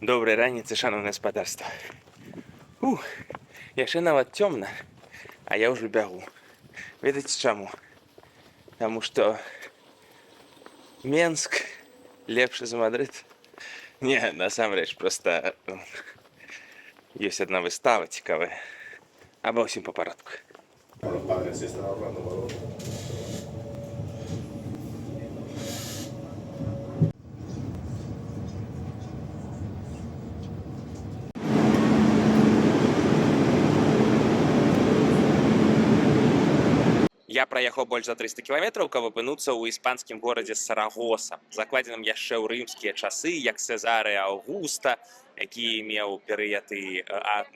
Добрай раніцы, шаноўнае гаспадарства. Яшчэ нават цёмна, а я ўжо бягу. Ведаеце чаму? Таму што Менск лепшы за Мадрыд? Не, насамрэч, проста ёсць адна выстава цікавая. Або ўсім па парадку. Я праехаў больш за 300 кіламетраў, каб апынуцца ў іспанскім горадзе Сарагоса, закладзеным яшчэ ў рымскія часы, як Цезарэ Аўгуста, які меў перыяд і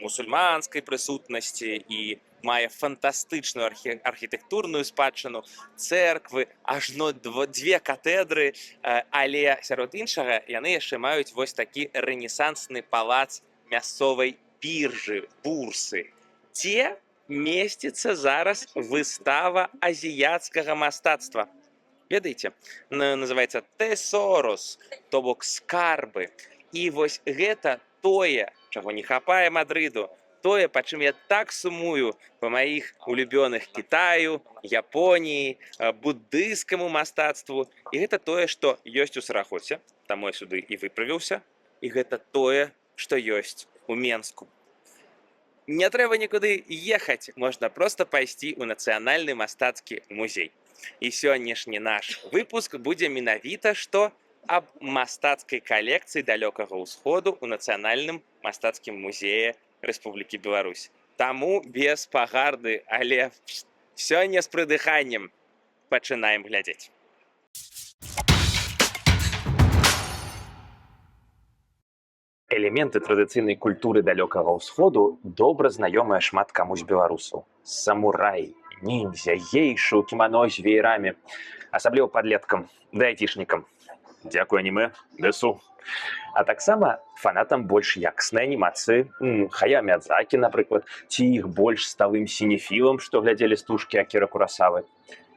мусульманскай прысутнасці і мае фантастычную архітэктурную спадчыну, цэрквы, ажно дзве катэдры, але сярод іншага яны яшчэ маюць вось такі рэнесансны палац мясцовай біржы, бурсы, дзе месціцца зараз выстава азіяцкага мастацтва. Ведаеце, называецца Тесорос, то бок скарбы. І вось гэта тое, чаго не хапае Мадрыду, тое, па чым я так сумую па маіх улюбёных Кітаю, Японіі, буддыйскаму мастацтву. І гэта тое, што ёсць у Сарагосе, таму я сюды і выправіўся. І гэта тое, што ёсць у Менску. Не трэба нікуды ехаць, можна проста пайсці ў нацыянальны мастацкі музей. І сённяшні наш выпуск будзе менавіта што аб мастацкай калекцыі далёкага ўсходу ў нацыянальным мастацкім музеі Рэспублікі Беларусь. Таму без пагарды, але сёння з прыдыханнем пачынаем глядзець. Элементы традыцыйнай культуры далёкага ўсходу добра знаёмыя шмат каму з беларусаў. Самурай, ніндзя, гейшы ў кімано з веерамі, асабліва падлеткам ды айцішнікам. Дзякуй анімэ, дэсу. А таксама фанатам больш якаснай анімацыі, Хаяо Міядзакі, напрыклад, ці іх больш сталым сінефілам, што глядзелі стужкі Акіра Курасавы.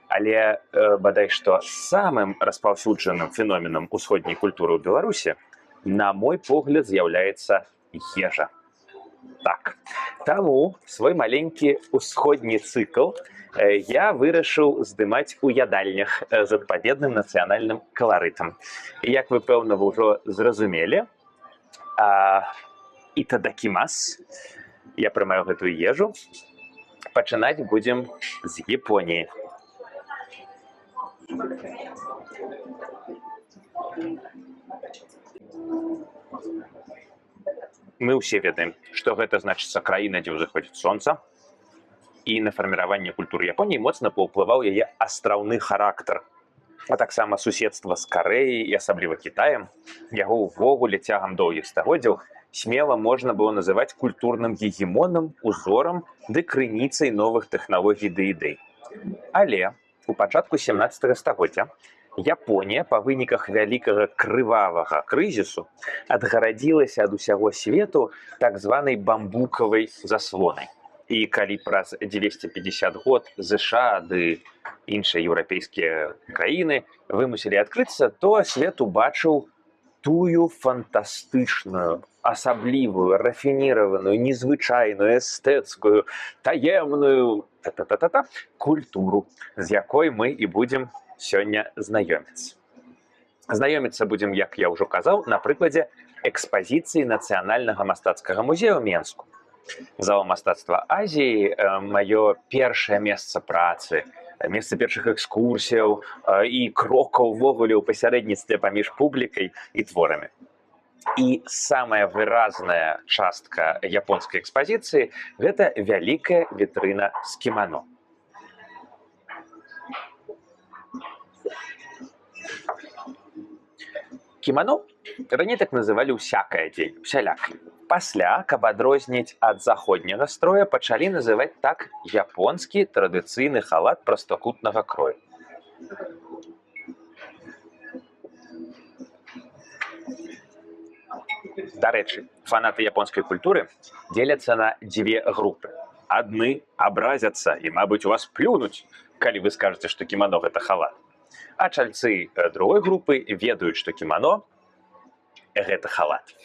Але бадай што самым распаўсюджаным феноменам усходняй культуры ў Беларусі, на мой погляд, з'яўляецца ежа. Так, таму свой маленькі усходні цыкл я вырашыў здымаць у ядальнях з адпаведным нацыянальным каларытам. І як вы, пэўна, ўжо зразумелі, ітадакімас, я прымаю гэтую ежу, пачынаць будзем з Японіі. Мы ўсе ведаем, што гэта значыцца краіна, дзе ўзыходзіць сонца, і на фарміраванне культуры Японіі моцна паўплываў яе астраўны характар, а таксама суседства з Карэяй і асабліва Кітаем. Яго ўвогуле цягам доўгіх стагоддзяў смела можна было называць культурным гегемонам, узорам ды крыніцай новых тэхналогій ды ідэй. Але у пачатку 17 стагоддзя Японія па выніках вялікага крывавага крызісу адгарадзілася ад усяго свету так званай бамбукавай заслонай. І калі праз 250 год ЗША ды іншыя еўрапейскія краіны вымусілі адкрыцца, то свет убачыў тую фантастычную, асаблівую, рафініраваную, незвычайную, эстэцкую, таемную культуру, з якой мы і будзем сёння знаёміцца. Знаёміцца будзем, як я ўжо казаў, на прыкладзе экспазіцыі Нацыянальнага мастацкага музея ў Менску. Зал мастацтва Азіі маё першае месца працы, месца першых экскурсіяў і крокаў увогуле ў пасярэдніцтве паміж публікай і творамі. І самая выразная частка японскай экспазіцыі – гэта вялікая вітрына з кімано. Кімано раней так называлі ўсякая дзень, усялякай. Пасля, каб адрозніць ад заходняга строя, пачалі называць так японскі традыцыйны халат прастакутнага крою. Дарэчы, фанаты японскай культуры дзеляцца на дзве групы. Адны абразяцца і, мабыць, у вас плюнуць, калі вы скажаце, што кімано гэта халат. А чальцы другой групы ведаюць, што кімано гэта халат.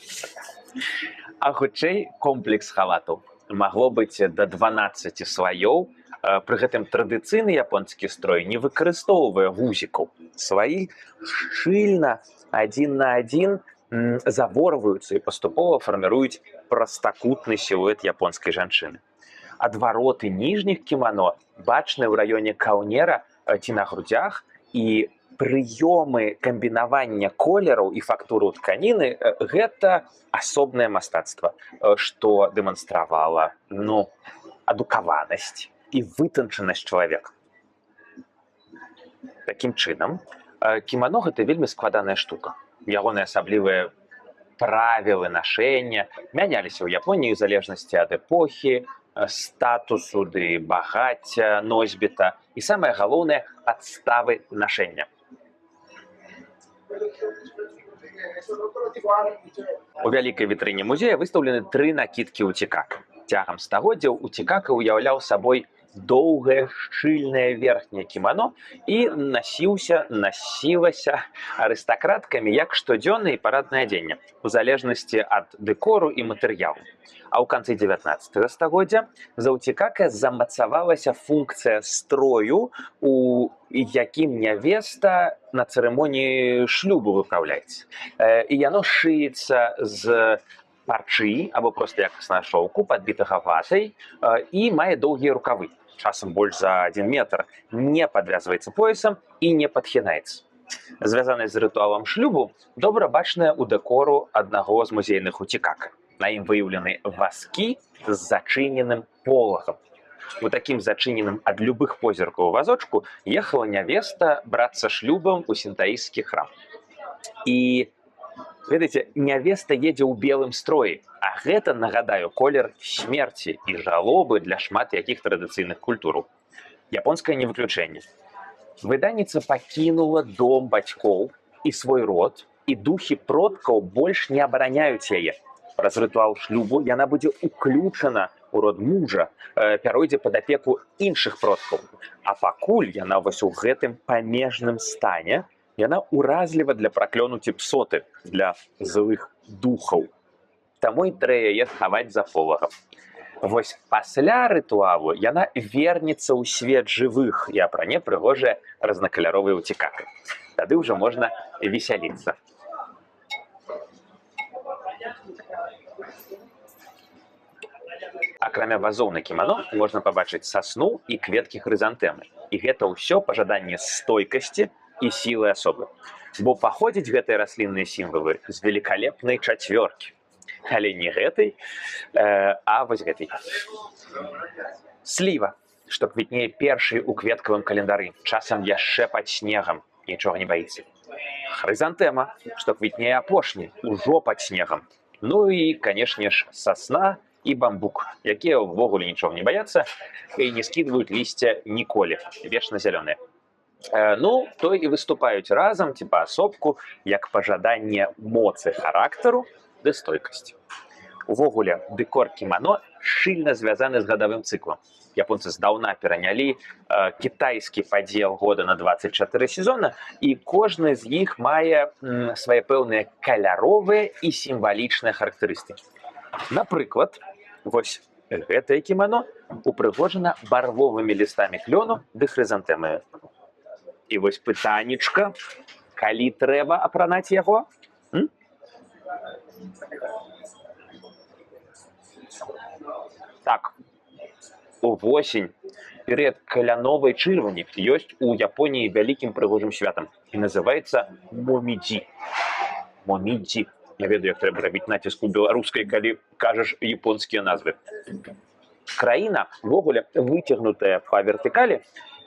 А хутчэй комплекс халатаў. Магло быць да 12 слаёў, пры гэтым традыцыйны японскі строй не выкарыстоўвае гузікаў. Слаі шчыльна адзін на адзін заворваюцца і паступова фарміруюць прастакутны сілуэт японскай жанчыны. Адвароты ніжніх кімано бачны ў раёне каўнера ці на грудзях, і прыёмы камбінавання колераў і фактуру тканіны гэта асобнае мастацтва, што дэманстравала адукаванасць і вытанчанасць чалавека. Такім чынам, кімано гэта вельмі складаная штука. Ягоныя асаблівыя правілы нашэння мяняліся ў Японіі ў залежнасці ад эпохі, статусу ды багацця носьбіта і, самае галоўнае, адставы нашэння. У вялікай вітрыне музея выстаўлены 3 накідкі уцікака. Цягам стагоддзяў уцікака ўяўляў сабой доўгае шчыльнае верхняе кімано і насілася арыстакраткамі як штодзённае і параднае адзенне, у залежнасці ад дэкору і матэрыялу. А ў канцы 19 стагоддзя за уцікака замацавалася функцыя строю, у якім нявеста на цырымоніі шлюбу выпраўляецца. І яно шыецца з парчы або проста якасна шоўку, падбітага ватай, і мае доўгія рукавы, часам больш за 1 метр, не падвязваецца поясам і не падхінаецца. Звязанасць з рытуалам шлюбу добра бачная ў дэкору аднаго з музейных уцікака. На ім выяўлены вазкі з зачыненым полагам. У такім зачыненым ад любых позіркаў вазочку ехала нявеста брацца шлюбам у сінтаісцкі храм. І, ведаеце, нявеста едзе ў белым строі, а гэта, нагадаю, колер смерці і жалобы для шмат якіх традыцыйных культураў. Японскае не выключэнне. Выданніца пакінула дом бацькоў і свой род, і духі продкаў больш не абараняюць яе. Праз рытуал шлюбу яна будзе уключана ў род мужа, пяройдзе пад апеку іншых продкаў. А пакуль яна вось у гэтым памежным стане, яна ўразліва для праклёну ці псоты, для злых духаў. Таму і трэба яе хаваць за полагам. Вось пасля рытуалу яна вернецца ў свет жывых і апране прыгожыя разнакаляровыя уцікака. Тады ўжо можна весяліцца. Акрамя вазоў на кімано можна пабачыць сасну і кветкі хрызантэмы. І гэта ўсё пажаданне стойкасці і сілы асобы. Бо паходзяць гэтыя раслінныя сімвалы з велікалепнай чацвёркі. Але не гэтай, а вось гэтай. Сліва, што квітнее першай у кветкавым календары, часам яшчэ пад снегам, нічога не баіцца. Хрызантэма, што квітнее апошні, ужо пад снегам. Ну і, канешне ж, сасна і бамбук, якія ўвогуле нічога не баяцца і не скідваюць лісця ніколі, вечна зялёныя. То і выступаюць разам ці паасобку як пажаданне моцы характару ды стойкасці. Увогуле, дэкор кімано шчыльна звязаны з гадавым цыклам. Японцы здаўна перанялі кітайскі падзел года на 24 сезона, і кожны з іх мае свае пэўныя каляровыя і сімвалічныя характарыстыкі. Напрыклад, вось гэтае кімано упрыгожана барвовымі лістамі клёну ды хрызантэмамі. І вось пытаннічка, калі трэба апранаць яго? Так, увосень, перыяд каляновай чырвані, ёсць у Японіі вялікім прыгожым святам і называецца момідзі. Момідзі. Я ведаю, як трэба рабіць націск у беларускай, калі кажаш японскія назвы. Краіна, увогуле, выцягнутая па вертыкалі,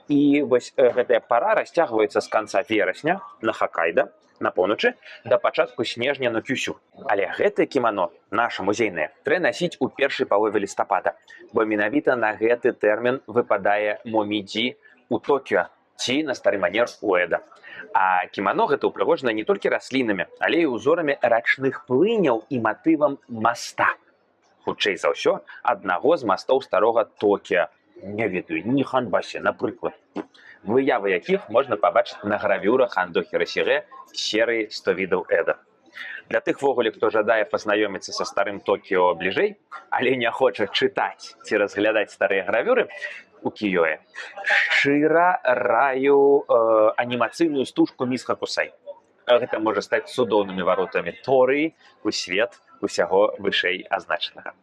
і вось гэтая пара расцягваецца з канца верасня на Хоккайдо, на поўначы, да пачатку снежня на Кюсю. Але гэтае кімано, наша музейнае, трэба насіць у першай палове лістапада, бо менавіта на гэты тэрмін выпадае момідзі ў Токіё ці на стары манер у Эда. А кімано гэта ўпрыгожана не толькі раслінамі, але і ўзорамі рачных плыняў і матывам маста. Хутчэй за ўсё, аднаго з мастоў старога Токіё. Не ведаю, Ніханбасе, напрыклад. Выявы якіх можна пабачыць на гравюрах Андо Хіросігэ серыі «100 відаў Эда». Для тых ввогуле, хто жадае пазнаёміцца са старым Токіо бліжэй, але не хоча чытаць ці разглядаць старыя гравюры у кіёе, шчыра раю анімацыйную стужку Міс Хакусай. Гэта можа стаць цудоўнымі варотамі Торыі у свет усяго вышэй азначанага.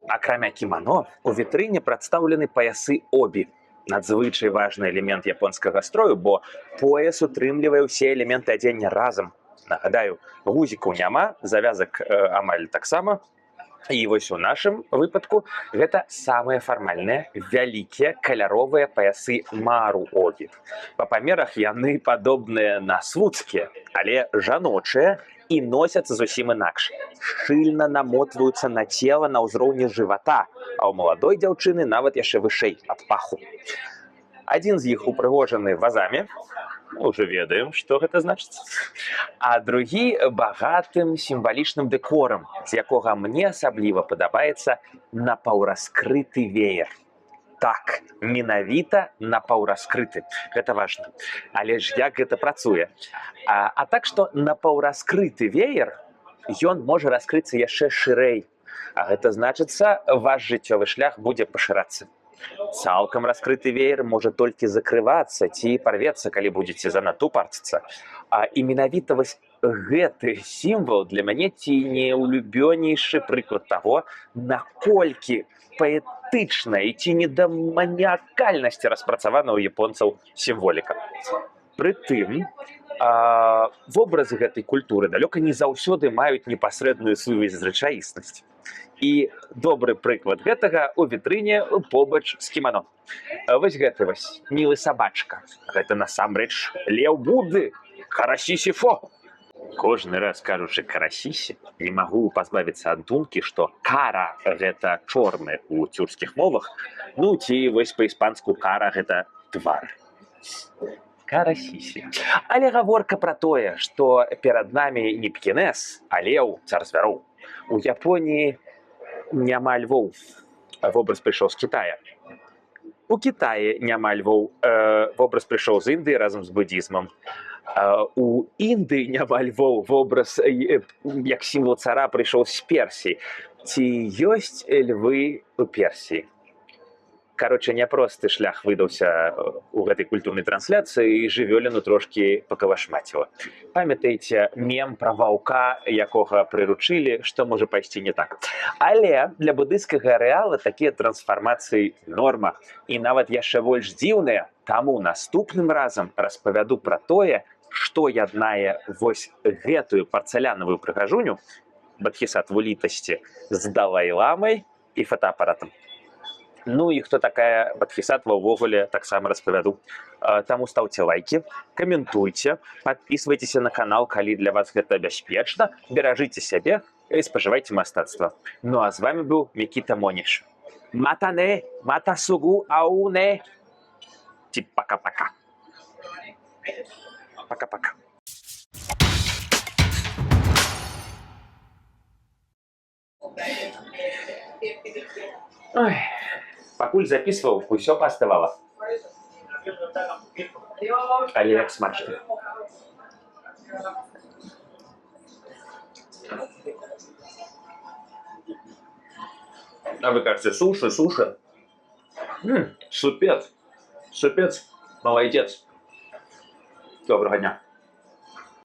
Акрамя кімано, у вітрыне прадстаўлены паясы обі. Надзвычай важны элемент японскага строю, бо пояс утрымлівае ўсе элементы адзення разам. Нагадаю, гузікаў няма, завязак амаль таксама. І вось у нашым выпадку гэта самыя фармальныя, вялікія каляровыя паясы мару обі. Па памерах яны падобныя на слуцкія, але жаночыя і носяцца зусім інакш. Шчыльна намотваюцца на цела на ўзроўні жывата, а ў маладой дзяўчыны нават яшчэ вышэй ад паху. Адзін з іх упрыгожаны вазамі, уже ведаем, што гэта значыць, а другі багатым сімвалічным дэкорам, з якога мне асабліва падабаецца напаўраскрыты веер. Так, менавіта напаўраскрыты. Гэта важна. Але ж як гэта працуе? А так што напаўраскрыты веер, ён можа раскрыцца яшчэ шырэй. А гэта значыцца, ваш жыццёвы шлях будзе пашырацца. Цалкам раскрыты веер можа толькі закрывацца ці парвецца, калі будзеце занадта упарціцца. І менавіта вось гэты сімвал для мяне ці не улюбёнейшы прыклад таго, наколькі паэтычна і ці не да маніякальнасці распрацавана ў японцаў сімволіка. Прытым, вобразы гэтай культуры далёка не заўсёды маюць непасрэдную сувязь з рэчаіснасцю. І добры прыклад гэтага ў вітрыне побач з кімано. Вось гэты вось мілы сабачка. Гэта насамрэч леў Будды, Карасісі Фо. Кожны раз кажучы Карасісі, не магу пазбавіцца ад думкі, што кара гэта чорны ў цюркскіх мовах, ну ці вось па-іспанску кара гэта твар. Карасісі. Але гаворка пра тое, што перад намі не пекінес, а леў, цар звяроў. У Японіі няма львоў. Вобраз прыйшоў з Кітая. У Кітаі няма львоў. Вобраз прыйшоў з Індыі разам з буддізмам. У Індыі няма львоў. Вобраз як сімвал цара прыйшоў з Персіі. Ці ёсць львы у Персіі? Кароче, няпросты шлях выдаўся ў гэтай культурнай трансляцыі і жывёліну трошкі пакавашмаціла. Памятаеце мем пра ваўка, якога прыручылі, што можа пайсці не так. Але для буддыйскага арэала такія трансфармацыі норма. І нават яшчэ больш дзіўныя. Таму наступным разам распавяду пра тое, што яднае вось гэтую парцалянавую прыгажуню, бадхісатву літасці, з далай-ламай і фотоапаратам. Ну і хто такая бадхісатва ўвогуле таксама распавяду. Таму стаўце лайкі, каментуйце, падпісвайцеся на канал, калі для вас гэта бяспечна, беражыце сябе і спажывайце мастацтва. Ну а з вами быў Мікіта Моніш. Матане, матасугу ауне. Ці пака-пака. Пака-пака. Ой. Пакуль записываў, усё паставала. Але як смачна. А вы кажете, суши? Супец, молодец. Доброго дня.